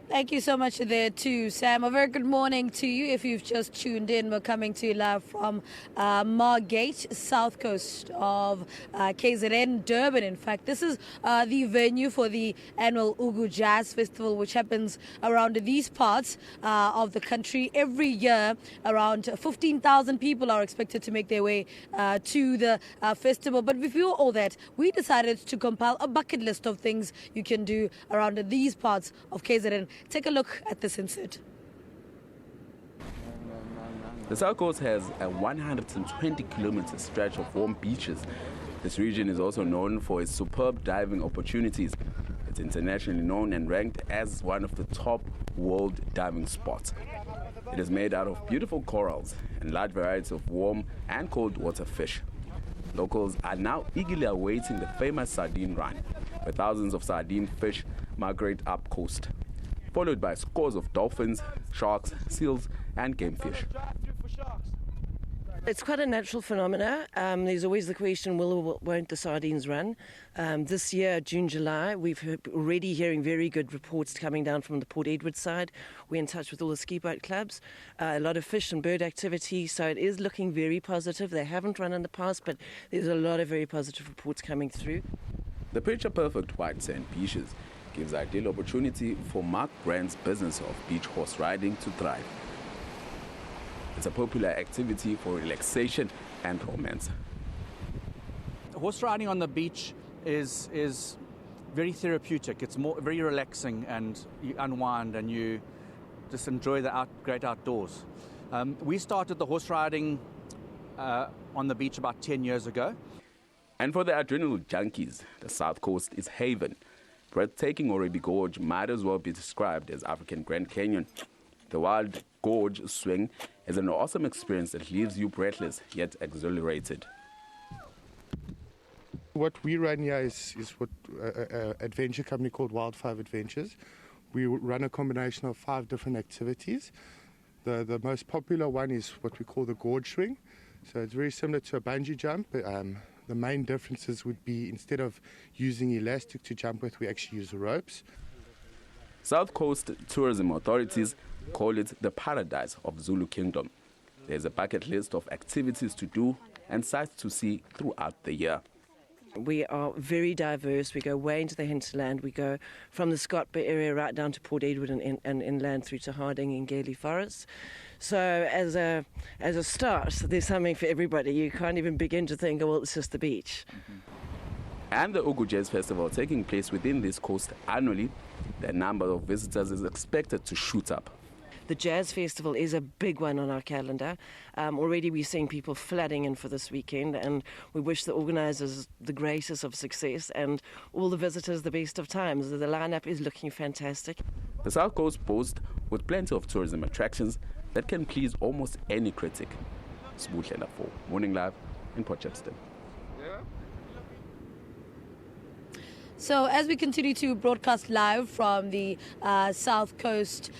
Thank you so much there too, Sam. A very good morning to you. If you've just tuned in, we're coming to you live from Margate, south coast of KZN, Durban. In fact, this is the venue for the annual UGU Jazz Festival, which happens around these parts of the country. Every year, around 15,000 people are expected to make their way to the festival. But before all that, we decided to compile a bucket list of things you can do around these parts of KZN. Take a look at this insert. The South Coast has a 120-kilometer stretch of warm beaches. This region is also known for its superb diving opportunities. It's internationally known and ranked as one of the top world diving spots. It is made out of beautiful corals and large varieties of warm and cold water fish. Locals are now eagerly awaiting the famous sardine run, where thousands of sardine fish migrate up coast, followed by scores of dolphins, sharks, seals, and game fish. It's quite a natural phenomena. There's always the question, will or won't the sardines run? This year, June, July, we've already hearing very good reports coming down from the Port Edward side. We're in touch with all the ski boat clubs, a lot of fish and bird activity, so it is looking very positive. They haven't run in the past, but there's a lot of very positive reports coming through. The picture-perfect white sand beaches gives ideal opportunity for Mark Brand's business of beach horse riding to thrive. It's a popular activity for relaxation and romance. Horse riding on the beach is very therapeutic. It's very relaxing, and you unwind and you just enjoy the great outdoors. We started the horse riding on the beach about 10 years ago. And for the adrenaline junkies, the South Coast is haven. Breathtaking Oribi Gorge might as well be described as African Grand Canyon. The Wild Gorge swing is an awesome experience that leaves you breathless yet exhilarated. What we run here is what adventure company called Wild 5 Adventures. We run a combination of 5 different activities. The most popular one is what we call the gorge swing. So it's very similar to a bungee jump. The main differences would be, instead of using elastic to jump with, we actually use ropes. South Coast tourism authorities call it the paradise of Zulu Kingdom. There's a bucket list of activities to do and sights to see throughout the year. We are very diverse. We go way into the hinterland. We go from the Scott Bay area right down to Port Edward and inland through to Harding and Gailey Forest. So as a start, there's something for everybody. You can't even begin to think, oh, well, it's just the beach. And the UGU Jazz Festival taking place within this coast annually, the number of visitors is expected to shoot up. The Jazz Festival is a big one on our calendar. Already we're seeing people flooding in for this weekend, and we wish the organisers the greatest of success and all the visitors the best of times. The lineup is looking fantastic. The South Coast boasts with plenty of tourism attractions that can please almost any critic. Sbuhlenda for Morning Live in Port Shepstone. So as we continue to broadcast live from the South Coast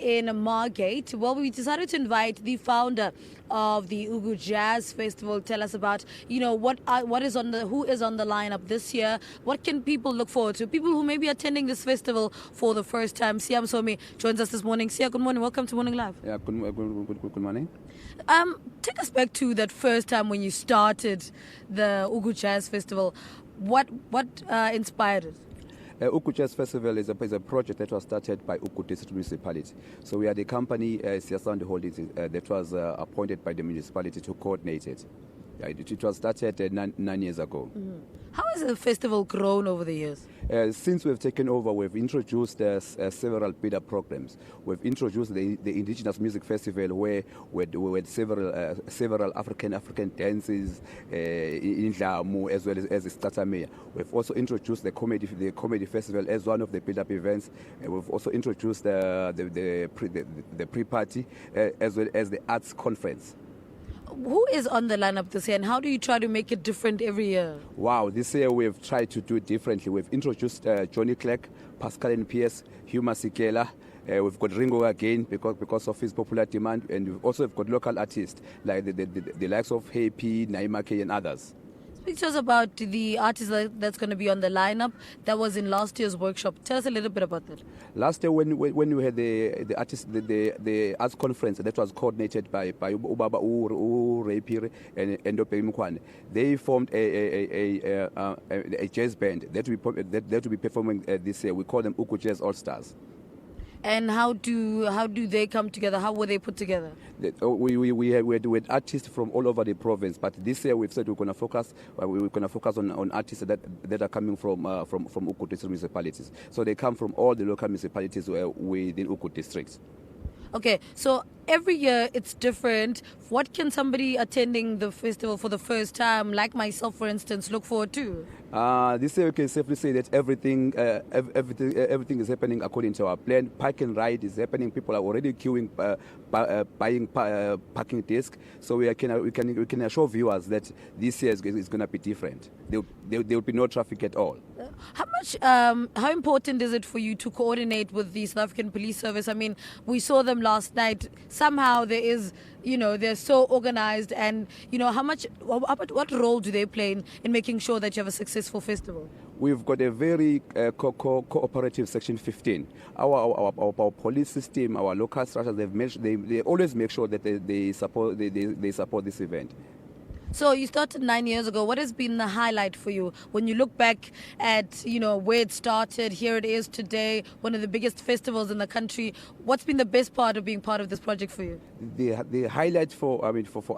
in Margate, well, we decided to invite the founder of the UGU Jazz Festival. Tell us about, who is on the lineup this year. What can people look forward to? People who may be attending this festival for the first time. Sia Msomi joins us this morning. Sia, good morning. Welcome to Morning Live. Yeah, good morning. Take us back to that first time when you started the UGU Jazz Festival. What inspired it? UGU Jazz Festival is a project that was started by UGU District Municipality. So we are the company, Siasande Holdings, that was appointed by the municipality to coordinate it. It was started 9 years ago. Mm-hmm. How has the festival grown over the years? Since we've taken over, we've introduced several bidder programs. We've introduced the Indigenous Music Festival, where we had several African dances in Dlamu, as well as Statamea. We've also introduced the comedy festival as one of the build-up events. We've also introduced the pre-party as well as the arts conference. Who is on the lineup this year, and how do you try to make it different every year? Wow, this year we've tried to do it differently. We've introduced Johnny Clegg, Pascal and Pierce, Hugh Masekela. We've got Ringo again because of his popular demand, and we've also got local artists like the likes of Happy, Naima K and others. Speak to us about the artist that's going to be on the lineup that was in last year's workshop. Tell us a little bit about that. Last year, when we had the arts conference that was coordinated by Ubaba Rapire and Mkwane, they formed a jazz band that will be performing this year. We call them UGU Jazz All Stars. And how do they come together? How were they put together? We had artists from all over the province, but this year we've said we're going to focus on artists that are coming from UGU district municipalities. So they come from all the local municipalities within UGU districts. Okay, so every year it's different. What can somebody attending the festival for the first time, like myself, for instance, look forward to? This year we can safely say that everything is happening according to our plan. Park and ride is happening. People are already queuing, buying parking discs. So we can assure viewers that this year is going to be different. There will be no traffic at all. How important is it for you to coordinate with the South African Police Service? I mean, we saw them last night. Somehow there is, they're so organized, and what role do they play in making sure that you have a successful festival? We've got a very cooperative Section 15. Our police system, our local structures, they always make sure that they support this event. So you started 9 years ago. What has been the highlight for you when you look back at where it started? Here it is today, one of the biggest festivals in the country. What's been the best part of being part of this project for you? The highlight for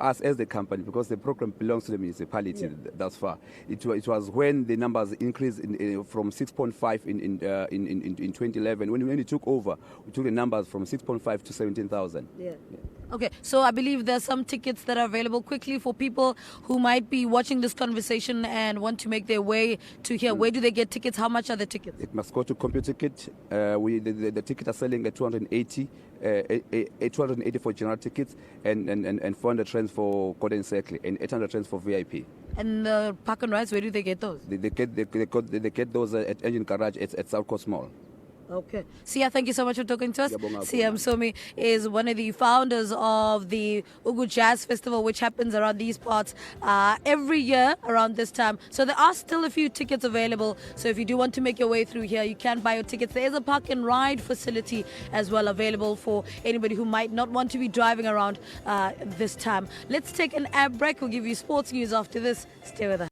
us as the company, because the program belongs to the municipality thus far. It was when the numbers increased from 6.5 in 2011. When we took over, we took the numbers from 6.5 to 17,000. Yeah. Okay, so I believe there's some tickets that are available quickly for people who might be watching this conversation and want to make their way to here. Where do they get tickets? How much are the tickets? It must go to CompuTicket. The tickets are selling at 280 for general tickets and 400 trends for Golden Circle and 800 trends for VIP. And the park and rides, where do they get those? They get those at Engine Garage at South Coast Mall. Okay. Sia, thank you so much for talking to us. Sia Msomi is one of the founders of the UGU Jazz Festival, which happens around these parts every year around this time. So there are still a few tickets available. So if you do want to make your way through here, you can buy your tickets. There is a park and ride facility as well available for anybody who might not want to be driving around this time. Let's take an ad break. We'll give you sports news after this. Stay with us.